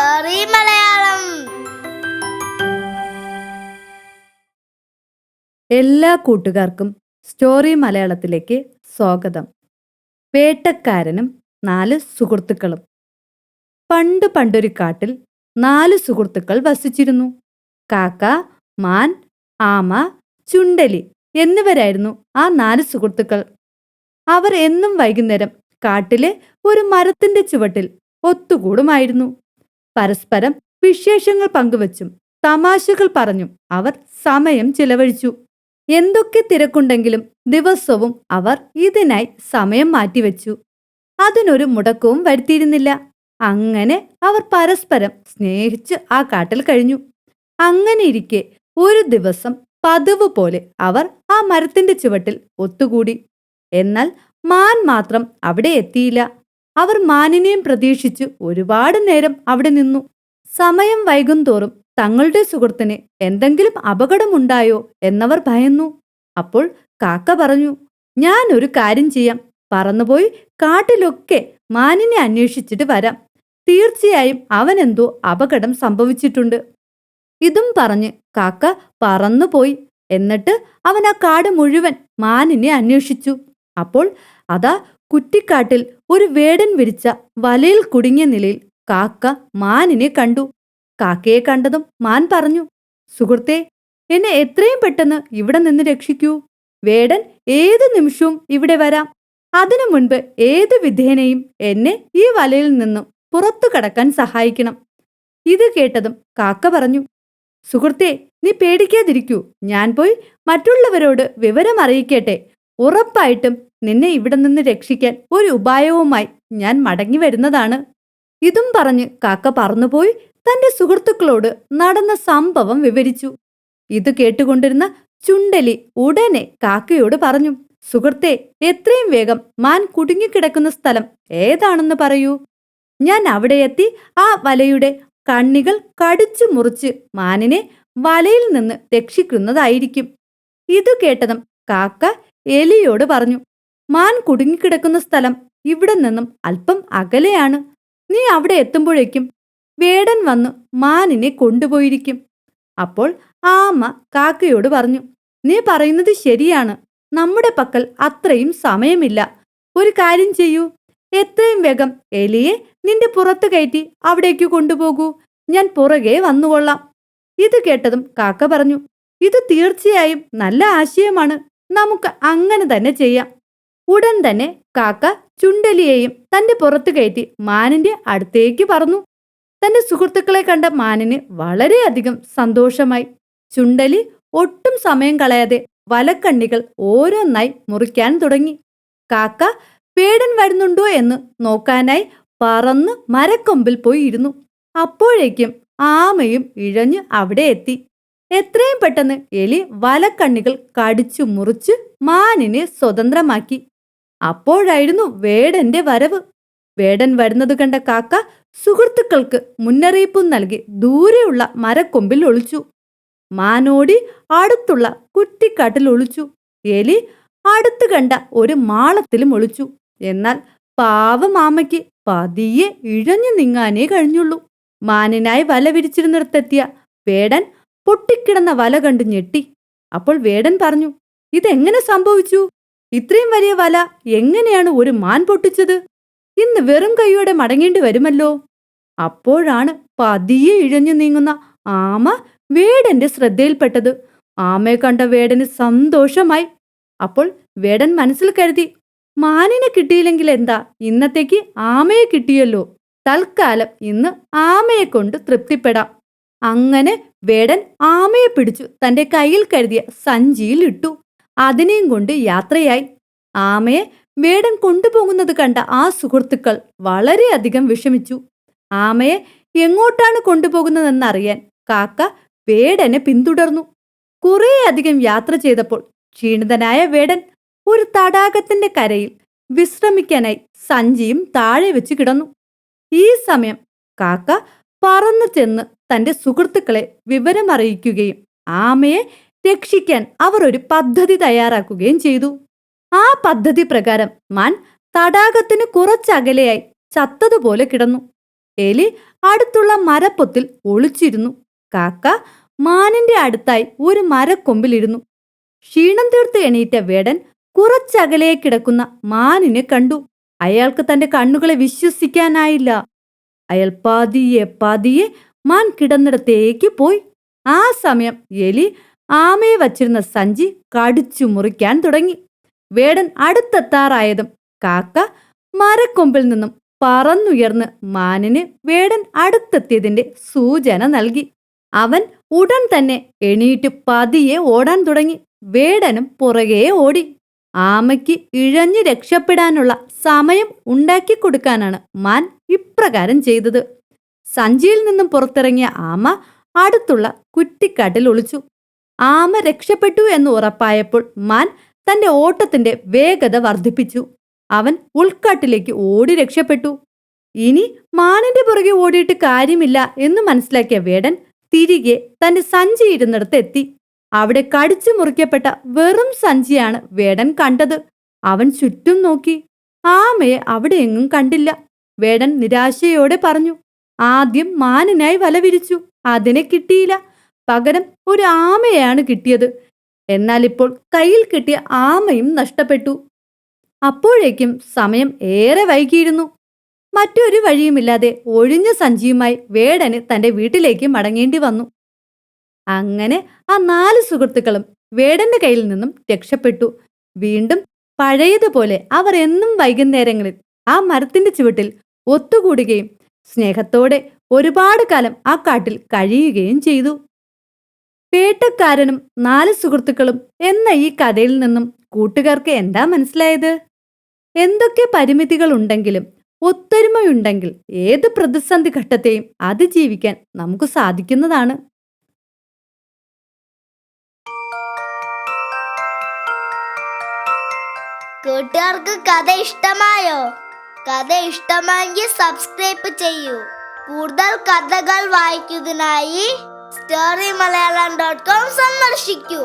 Story Malayalam. എല്ലാ കൂട്ടുകാർക്കും story മലയാളത്തിലേക്ക് സ്വാഗതം. വേട്ടക്കാരനും 4 സുഹൃത്തുക്കളും. പണ്ടൊരു കാട്ടിൽ 4 സുഹൃത്തുക്കൾ വസിച്ചിരുന്നു. കാക്ക, മാൻ, ആമ, ചുണ്ടലി എന്നിവരായിരുന്നു ആ 4 സുഹൃത്തുക്കൾ. അവർ എന്നും വൈകുന്നേരം കാട്ടിലെ ഒരു മരത്തിന്റെ ചുവട്ടിൽ ഒത്തുകൂടുമായിരുന്നു. പരസ്പരം വിശേഷങ്ങൾ പങ്കുവച്ചും തമാശകൾ പറഞ്ഞും അവർ സമയം ചിലവഴിച്ചു. എന്തൊക്കെ തിരക്കുണ്ടെങ്കിലും ദിവസവും അവർ ഇതിനായി സമയം മാറ്റിവെച്ചു. അതിനൊരു മുടക്കവും വരുത്തിയിരുന്നില്ല. അങ്ങനെ അവർ പരസ്പരം സ്നേഹിച്ച് ആ കാട്ടിൽ കഴിഞ്ഞു. അങ്ങനെയിരിക്കെ ഒരു ദിവസം പതിവ് പോലെ അവർ ആ മരത്തിന്റെ ചുവട്ടിൽ ഒത്തുകൂടി. എന്നാൽ മാൻ മാത്രം അവിടെ എത്തിയില്ല. അവർ മാനിനെയും പ്രതീക്ഷിച്ച് ഒരുപാട് നേരം അവിടെ നിന്നു. സമയം വൈകുന്തോറും തങ്ങളുടെ സുഹൃത്തിന് എന്തെങ്കിലും അപകടമുണ്ടായോ എന്നവർ ഭയന്നു. അപ്പോൾ കാക്ക പറഞ്ഞു, ഞാൻ ഒരു കാര്യം ചെയ്യാം. പറന്നുപോയി കാട്ടിലൊക്കെ മാനിനെ അന്വേഷിച്ചിട്ട് വരാം. തീർച്ചയായും അവനെന്തോ അപകടം സംഭവിച്ചിട്ടുണ്ട്. ഇതും പറഞ്ഞ് കാക്ക പറന്നുപോയി. എന്നിട്ട് അവൻ ആ കാട് മുഴുവൻ മാനിനെ അന്വേഷിച്ചു. അപ്പോൾ അതാ കുറ്റിക്കാട്ടിൽ ഒരു വേടൻ വിരിച്ച വലയിൽ കുടുങ്ങിയ നിലയിൽ കാക്ക മാനിനെ കണ്ടു. കാക്കയെ കണ്ടതും മാൻ പറഞ്ഞു, സുഹൃത്തേ, എന്നെ എത്രയും പെട്ടെന്ന് ഇവിടെ നിന്ന് രക്ഷിക്കൂ. വേടൻ ഏതു നിമിഷവും ഇവിടെ വരാം. അതിനു മുൻപ് ഏതു വിധേനയും എന്നെ ഈ വലയിൽ നിന്നും പുറത്തു കടക്കാൻ സഹായിക്കണം. ഇത് കേട്ടതും കാക്ക പറഞ്ഞു, സുഹൃത്തേ, നീ പേടിക്കാതിരിക്കൂ. ഞാൻ പോയി മറ്റുള്ളവരോട് വിവരം അറിയിക്കട്ടെ. ഉറപ്പായിട്ടും നിന്നെ ഇവിടെ നിന്ന് രക്ഷിക്കാൻ ഒരു ഉപായവുമായി ഞാൻ മടങ്ങി വരുന്നതാണ്. ഇതും പറഞ്ഞ് കാക്ക പറന്നുപോയി തന്റെ സുഹൃത്തുക്കളോട് നടന്ന സംഭവം വിവരിച്ചു. ഇത് കേട്ടുകൊണ്ടിരുന്ന ചുണ്ടലി ഉടനെ കാക്കയോട് പറഞ്ഞു, സുഹൃത്തേ, എത്രയും വേഗം മാൻ കുടുങ്ങിക്കിടക്കുന്ന സ്ഥലം ഏതാണെന്ന് പറയൂ. ഞാൻ അവിടെ എത്തി ആ വലയുടെ കണ്ണികൾ കടിച്ചു മുറിച്ച് മാനിനെ വലയിൽ നിന്ന് രക്ഷിക്കുന്നതായിരിക്കും. ഇത് കേട്ടതും കാക്ക എലിയോട് പറഞ്ഞു, മാൻ കുടുങ്ങിക്കിടക്കുന്ന സ്ഥലം ഇവിടെ നിന്നും അല്പം അകലെയാണ്. നീ അവിടെ എത്തുമ്പോഴേക്കും വേടൻ വന്ന് മാനിനെ കൊണ്ടുപോയിരിക്കും. അപ്പോൾ ആമ കാക്കയോട് പറഞ്ഞു, നീ പറയുന്നത് ശരിയാണ്. നമ്മുടെ പക്കൽ അത്രയും സമയമില്ല. ഒരു കാര്യം ചെയ്യൂ. എത്രയും വേഗം എലിയെ നിന്റെ പുറത്ത് കയറ്റി അവിടേക്ക് കൊണ്ടുപോകൂ. ഞാൻ പുറകെ വന്നുകൊള്ളാം. ഇത് കേട്ടതും കാക്ക പറഞ്ഞു, ഇത് തീർച്ചയായും നല്ല ആശയമാണ്. നമുക്ക് അങ്ങനെ തന്നെ ചെയ്യാം. ഉടൻ തന്നെ കാക്ക ചുണ്ടലിയെയും തന്റെ പുറത്ത് കയറ്റി മാനിന്റെ അടുത്തേക്ക് പറന്നു. തന്റെ സുഹൃത്തുക്കളെ കണ്ട മാനിന് വളരെയധികം സന്തോഷമായി. ചുണ്ടലി ഒട്ടും സമയം കളയാതെ വലക്കണ്ണികൾ ഓരോന്നായി മുറിക്കാൻ തുടങ്ങി. കാക്ക വേടൻ വരുന്നുണ്ടോ എന്ന് നോക്കാനായി പറന്ന് മരക്കൊമ്പിൽ പോയി ഇരുന്നു. അപ്പോഴേക്കും ആമയും ഇഴഞ്ഞു അവിടെ എത്തി. എത്രയും പെട്ടെന്ന് എലി വലക്കണ്ണികൾ കടിച്ചു മുറിച്ച് മാനിനെ സ്വതന്ത്രമാക്കി. അപ്പോഴായിരുന്നു വേടന്റെ വരവ്. വേടൻ വരുന്നത് കണ്ട കാക്ക സുഹൃത്തുക്കൾക്ക് മുന്നറിയിപ്പും നൽകി ദൂരെയുള്ള മരക്കൊമ്പിൽ ഒളിച്ചു. മാനോടി അടുത്തുള്ള കുറ്റിക്കാട്ടിൽ ഒളിച്ചു. എലി അടുത്ത് കണ്ട ഒരു മാളത്തിലും ഒളിച്ചു. എന്നാൽ പാവം ആമയ്ക്ക് പതിയെ ഇഴഞ്ഞു നീങ്ങാനേ കഴിഞ്ഞുള്ളൂ. മാനിനായി വല വിരിച്ചിരുന്നിടത്തെത്തിയ വേടൻ പൊട്ടിക്കിടന്ന വല കണ്ടു ഞെട്ടി. അപ്പോൾ വേടൻ പറഞ്ഞു, ഇതെങ്ങനെ സംഭവിച്ചു? ഇത്രയും വലിയ വല എങ്ങനെയാണ് ഒരു മാൻ പൊട്ടിച്ചത്? ഇന്ന് വെറും കൈയോടെ മടങ്ങേണ്ടി വരുമല്ലോ. അപ്പോഴാണ് പതിയെ ഇഴഞ്ഞു നീങ്ങുന്ന ആമ വേടന്റെ ശ്രദ്ധയിൽപ്പെട്ടത്. ആമയെ കണ്ട വേടന് സന്തോഷമായി. അപ്പോൾ വേടൻ മനസ്സിൽ കരുതി, മാനിനെ കിട്ടിയില്ലെങ്കിൽ എന്താ, ഇന്നത്തേക്ക് ആമയെ കിട്ടിയല്ലോ. തൽക്കാലം ഇന്ന് ആമയെ കൊണ്ട് തൃപ്തിപ്പെടാം. അങ്ങനെ വേടൻ ആമയെ പിടിച്ചു തന്റെ കയ്യിൽ കരുതിയ സഞ്ചിയിൽ ഇട്ടു. അതിനെയും കൊണ്ട് യാത്രയായി. ആമയെ വേടൻ കൊണ്ടുപോകുന്നത് കണ്ട ആ സുഹൃത്തുക്കൾ വളരെയധികം വിഷമിച്ചു. ആമയെ എങ്ങോട്ടാണ് കൊണ്ടുപോകുന്നതെന്നറിയാൻ കാക്ക വേടനെ പിന്തുടർന്നു. കുറേയധികം യാത്ര ചെയ്തപ്പോൾ ക്ഷീണിതനായ വേടൻ ഒരു തടാകത്തിന്റെ കരയിൽ വിശ്രമിക്കാനായി സഞ്ചിയും താഴെ വെച്ച് കിടന്നു. ഈ സമയം കാക്ക പറന്നു ചെന്ന് തന്റെ സുഹൃത്തുക്കളെ വിവരമറിയിക്കുകയും ആമയെ രക്ഷിക്കാൻ അവർ ഒരു പദ്ധതി തയ്യാറാക്കുകയും ചെയ്തു. ആ പദ്ധതി പ്രകാരം മാൻ തടാകത്തിന് കുറച്ചകലെയായി ചത്തതുപോലെ കിടന്നു. എലി അടുത്തുള്ള മരപ്പൊത്തിൽ ഒളിച്ചിരുന്നു. കാക്ക മാനിന്റെ അടുത്തായി ഒരു മരക്കൊമ്പിലിരുന്നു. ക്ഷീണം തീർത്ത് എണീറ്റ വേടൻ കുറച്ചകലെ കിടക്കുന്ന മാനിനെ കണ്ടു. അയാൾക്ക് തന്റെ കണ്ണുകളെ വിശ്വസിക്കാനായില്ല. അയാൾ പതിയെ പതിയെ മാൻ കിടന്നിടത്തേക്ക് പോയി. ആ സമയം എലി ആമയെ വച്ചിരുന്ന സഞ്ചി കടിച്ചു മുറിക്കാൻ തുടങ്ങി. വേടൻ അടുത്തെത്താറായതും കാക്ക മരക്കൊമ്പിൽ നിന്നും പറന്നുയർന്ന് മാനിന് വേടൻ അടുത്തെത്തിയതിന്റെ സൂചന നൽകി. അവൻ ഉടൻ തന്നെ എണീറ്റ് പതിയെ ഓടാൻ തുടങ്ങി. വേടനും പുറകെ ഓടി. ആമയ്ക്ക് ഇഴഞ്ഞു രക്ഷപ്പെടാനുള്ള സമയം ഉണ്ടാക്കി കൊടുക്കാനാണ് മാൻ ഇപ്രകാരം ചെയ്തത്. സഞ്ചിയിൽ നിന്നും പുറത്തിറങ്ങിയ ആമ അടുത്തുള്ള കുറ്റിക്കാട്ടിൽ ഒളിച്ചു. ആമ രക്ഷപ്പെട്ടു എന്ന് ഉറപ്പായപ്പോൾ മാൻ തന്റെ ഓട്ടത്തിന്റെ വേഗത വർദ്ധിപ്പിച്ചു. അവൻ ഉൾക്കാട്ടിലേക്ക് ഓടി രക്ഷപ്പെട്ടു. ഇനി മാനിന്റെ പുറകെ ഓടിയിട്ട് കാര്യമില്ല എന്ന് മനസ്സിലാക്കിയ വേടൻ തിരികെ തന്റെ സഞ്ചി ഇരുന്നിടത്ത് എത്തി. അവിടെ കടിച്ചു മുറിക്കപ്പെട്ട വെറും സഞ്ചിയാണ് വേടൻ കണ്ടത്. അവൻ ചുറ്റും നോക്കി. ആമയെ അവിടെ എങ്ങും കണ്ടില്ല. വേടൻ നിരാശയോടെ പറഞ്ഞു, ആദ്യം മാനിനായി വല വിരിച്ചു, അതിനെ കിട്ടിയില്ല. പകരം ഒരു ആമയാണ് കിട്ടിയത്. എന്നാൽ ഇപ്പോൾ കയ്യിൽ കിട്ടിയ ആമയും നഷ്ടപ്പെട്ടു. അപ്പോഴേക്കും സമയം ഏറെ വൈകിയിരുന്നു. മറ്റൊരു വഴിയുമില്ലാതെ ഒഴിഞ്ഞ സഞ്ചിയുമായി വേടന് തന്റെ വീട്ടിലേക്ക് മടങ്ങേണ്ടി വന്നു. അങ്ങനെ ആ 4 സുഹൃത്തുക്കളും വേടന്റെ കയ്യിൽ നിന്നും രക്ഷപ്പെട്ടു. വീണ്ടും പഴയതുപോലെ അവർ എന്നും വൈകുന്നേരങ്ങളിൽ ആ മരത്തിന്റെ ചുവട്ടിൽ ഒത്തുകൂടുകയും സ്നേഹത്തോടെ ഒരുപാട് കാലം ആ കാട്ടിൽ കഴിയുകയും ചെയ്തു. വേട്ടക്കാരനും 4 സുഹൃത്തുക്കളും എന്ന ഈ കഥയിൽ നിന്നും കൂട്ടുകാർക്ക് എന്താ മനസ്സിലായത്? എന്തൊക്കെ പരിമിതികൾ ഉണ്ടെങ്കിലും ഒത്തൊരുമയുണ്ടെങ്കിൽ ഏത് പ്രതിസന്ധി ഘട്ടത്തെയും അതിജീവിക്കാൻ നമുക്ക് സാധിക്കുന്നതാണ്. കൂട്ടുകാർക്ക് കഥ ഇഷ്ടമായോ? കഥ ഇഷ്ടമായെങ്കിൽ സബ്സ്ക്രൈബ് ചെയ്യൂ. കൂടുതൽ കഥകൾ വായിക്കുന്നതിനായി storyMalayalam.com സന്ദർശിക്കൂ.